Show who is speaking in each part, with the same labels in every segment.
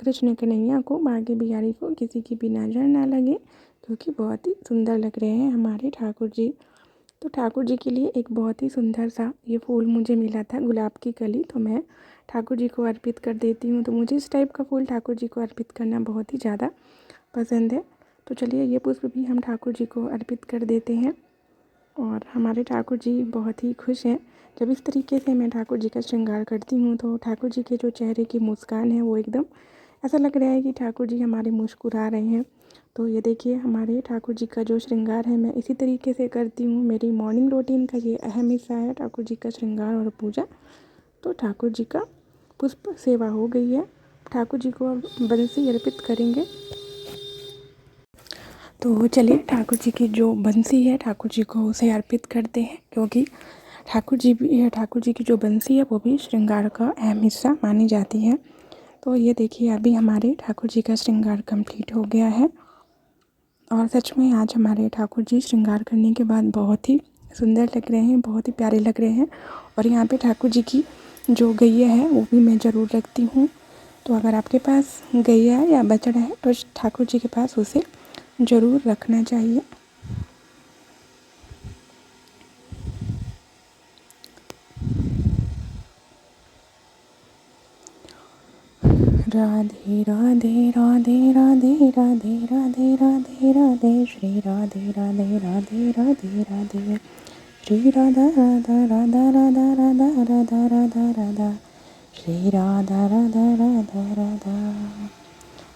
Speaker 1: कृष्ण कन्हैया को, बांके बिहारी को किसी की भी नज़र ना लगे, क्योंकि बहुत ही सुंदर लग रहे हैं हमारे ठाकुर जी। तो ठाकुर जी के लिए एक बहुत ही सुंदर सा ये फूल मुझे मिला था, गुलाब की कली, तो मैं ठाकुर जी को अर्पित कर देती हूँ। तो मुझे इस टाइप का फूल ठाकुर जी को अर्पित करना बहुत ही ज़्यादा पसंद है। तो चलिए ये पुष्प भी हम ठाकुर जी को अर्पित कर देते हैं। और हमारे ठाकुर जी बहुत ही खुश हैं। जब इस तरीके से मैं ठाकुर जी का श्रृंगार करती हूँ तो ठाकुर जी के जो चेहरे की मुस्कान है वो एकदम ऐसा लग रहा है कि ठाकुर जी हमारे मुस्कुरा रहे हैं। तो ये देखिए हमारे ठाकुर जी का जो श्रृंगार है मैं इसी तरीके से करती हूँ। मेरी मॉर्निंग रूटीन का ये अहम हिस्सा है ठाकुर जी का श्रृंगार और पूजा। तो ठाकुर जी का पुष्प सेवा हो गई है। ठाकुर जी को अब बंसी अर्पित करेंगे। तो चलिए ठाकुर जी की जो बंसी है ठाकुर जी को उसे अर्पित करते हैं, क्योंकि ठाकुर जी की जो बंसी है वो भी श्रृंगार का अहम हिस्सा मानी जाती है। तो ये देखिए अभी हमारे ठाकुर जी का श्रृंगार कंप्लीट हो गया है। और सच में आज हमारे ठाकुर जी श्रृंगार करने के बाद बहुत ही सुंदर लग रहे हैं, बहुत ही प्यारे लग रहे हैं। और यहाँ पे ठाकुर जी की जो गैया है वो भी मैं ज़रूर रखती हूँ। तो अगर आपके पास गैया या बछड़ा है तो ठाकुर जी के पास उसे ज़रूर रखना चाहिए। राधे राधे राधे राधे राधे राधे राधे राधे श्री राधे राधे राधे राधे राधे श्री राधा राधा राधा राधा राधा राधा राधा राधा श्री राधा राधा राधा राधा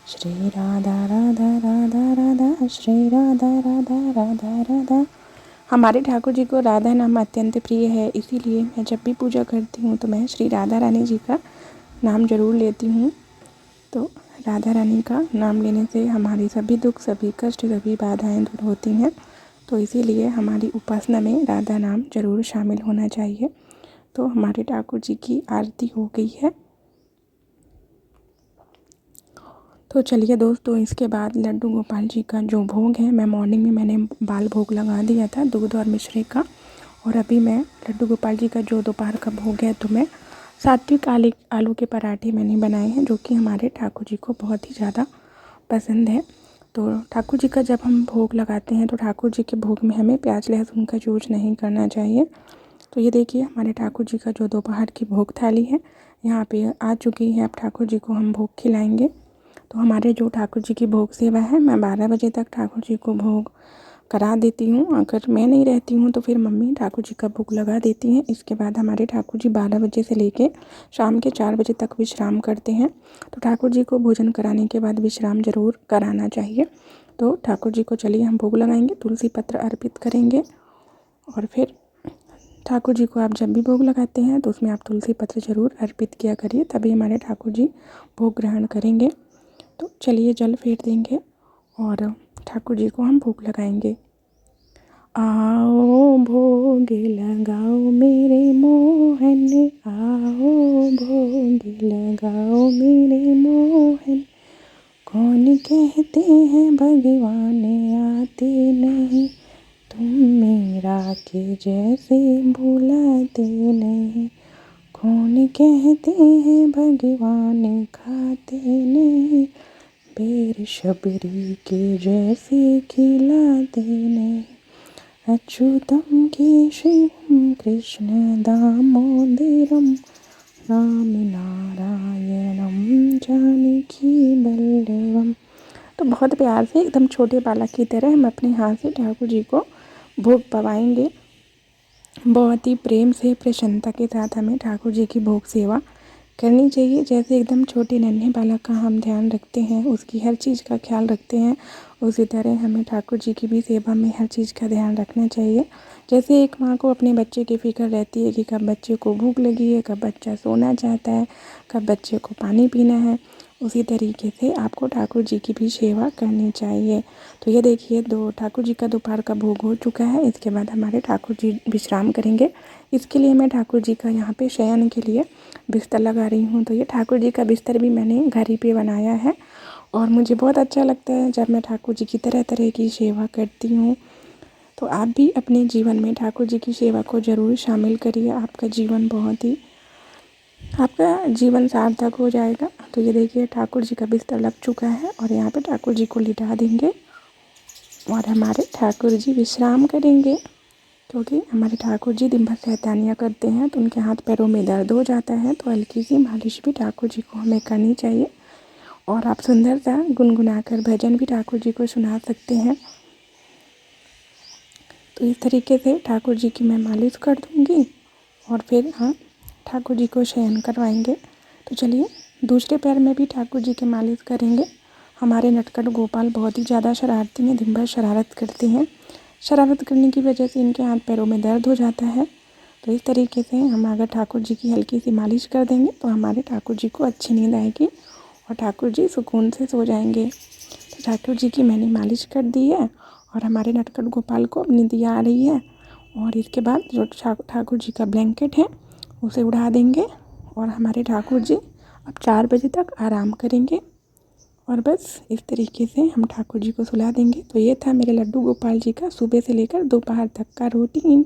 Speaker 1: श्री राधा राधा राधा राधा श्री राधा राधा राधा राधा। हमारे ठाकुर जी को राधा नाम अत्यंत प्रिय है, इसीलिए मैं जब भी पूजा करती हूँ तो मैं श्री राधा रानी जी का नाम जरूर लेती हूँ। तो राधा रानी का नाम लेने से हमारे सभी दुख, सभी कष्ट, सभी बाधाएं दूर होती हैं। तो इसीलिए हमारी उपासना में राधा नाम जरूर शामिल होना चाहिए। तो हमारे ठाकुर जी की आरती हो गई है। तो चलिए दोस्तों, इसके बाद लड्डू गोपाल जी का जो भोग है, मैं मॉर्निंग में मैंने बाल भोग लगा दिया था दूध और मिश्री का। और अभी मैं लड्डू गोपाल जी का जो दोपहर का भोग है तो मैं सात्विक आलू के पराठे मैंने बनाए हैं, जो कि हमारे ठाकुर जी को बहुत ही ज़्यादा पसंद है। तो ठाकुर जी का जब हम भोग लगाते हैं तो ठाकुर जी के भोग में हमें प्याज लहसुन का यूज नहीं करना चाहिए। तो ये देखिए हमारे ठाकुर जी का जो दोपहर की भोग थाली है यहाँ पे आ चुकी है। अब ठाकुर जी को हम भोग खिलाएंगे। तो हमारे जो ठाकुर जी की भोग सेवा है, मैं 12 बजे तक ठाकुर जी को भोग करा देती हूँ। अगर मैं नहीं रहती हूँ तो फिर मम्मी ठाकुर जी का भोग लगा देती हैं। इसके बाद हमारे ठाकुर जी 12 बजे से लेके शाम के 4 बजे तक विश्राम करते हैं। तो ठाकुर जी को भोजन कराने के बाद विश्राम ज़रूर कराना चाहिए। तो ठाकुर जी को चलिए हम भोग लगाएंगे, तुलसी पत्र अर्पित करेंगे। और फिर ठाकुर जी को आप जब भी भोग लगाते हैं तो उसमें आप तुलसी पत्र ज़रूर अर्पित किया करिए, तभी हमारे ठाकुर जी भोग ग्रहण करेंगे। तो चलिए जल फेर देंगे और ठाकुर जी को हम भोग लगाएंगे। आओ भोग लगाओ मेरे मोहन, आओ भोग लगाओ मेरे मोहन। कौन कहते हैं भगवान आते नहीं, तुम मेरा के जैसे भुलाते नहीं। कौन कहते हैं भगवान खाते नहीं, बेर शबरी के जैसे खिलाते नहीं। अच्युतम केशवम कृष्ण दामोदरम, राम नारायणम जानकी बल्लभम। तो बहुत प्यार से एकदम छोटे बालक की तरह हम अपने हाथ से ठाकुर जी को भोग पवाएंगे। बहुत ही प्रेम से, प्रसन्नता के साथ हमें ठाकुर जी की भोग सेवा करनी चाहिए। जैसे एकदम छोटे नन्हे बालक का हम ध्यान रखते हैं, उसकी हर चीज़ का ख्याल रखते हैं, उसी तरह हमें ठाकुर जी की भी सेवा में हर चीज़ का ध्यान रखना चाहिए। जैसे एक माँ को अपने बच्चे की फ़िक्र रहती है कि कब बच्चे को भूख लगी है, कब बच्चा सोना चाहता है, कब बच्चे को पानी पीना है, उसी तरीके से आपको ठाकुर जी की भी सेवा करनी चाहिए। तो ये देखिए ठाकुर जी का दोपहर का भोग हो चुका है। इसके बाद हमारे ठाकुर जी विश्राम करेंगे। इसके लिए मैं ठाकुर जी का यहाँ पे शयन के लिए बिस्तर लगा रही हूँ। तो ये ठाकुर जी का बिस्तर भी मैंने घर ही पे बनाया है और मुझे बहुत अच्छा लगता है जब मैं ठाकुर जी की तरह तरह की सेवा करती हूँ। तो आप भी अपने जीवन में ठाकुर जी की सेवा को ज़रूर शामिल करिए। आपका जीवन बहुत ही आपका जीवन सार्थक हो जाएगा। तो ये देखिए ठाकुर जी का बिस्तर लग चुका है और यहाँ पे ठाकुर जी को लिटा देंगे और हमारे ठाकुर जी विश्राम करेंगे, क्योंकि हमारे ठाकुर जी दिन भर शैतानियाँ करते हैं तो उनके हाथ पैरों में दर्द हो जाता है। तो हल्की सी मालिश भी ठाकुर जी को हमें करनी चाहिए और आप सुंदर सा गुनगुनाकर भजन भी ठाकुर जी को सुना सकते हैं। तो इस तरीके से ठाकुर जी की मैं मालिश कर दूँगी और फिर हम ठाकुर जी को शयन करवाएंगे। तो चलिए दूसरे पैर में भी ठाकुर जी की मालिश करेंगे। हमारे नटखट गोपाल बहुत ही ज़्यादा शरारती हैं, दिन भर शरारत करते हैं। शरारत करने की वजह से इनके हाथ पैरों में दर्द हो जाता है। तो इस तरीके से हम अगर ठाकुर जी की हल्की सी मालिश कर देंगे तो हमारे ठाकुर जी को अच्छी नींद आएगी और ठाकुर जी सुकून से सो जाएंगे। तो ठाकुर जी की मैंने मालिश कर दी है और हमारे नटखट गोपाल को नींद आ रही है। और इसके बाद जो ठाकुर जी का ब्लैंकेट है उसे उड़ा देंगे और हमारे ठाकुर जी अब 4 बजे तक आराम करेंगे और बस इस तरीके से हम ठाकुर जी को सुला देंगे। तो ये था मेरे लड्डू गोपाल जी का सुबह से लेकर दोपहर तक का रूटीन।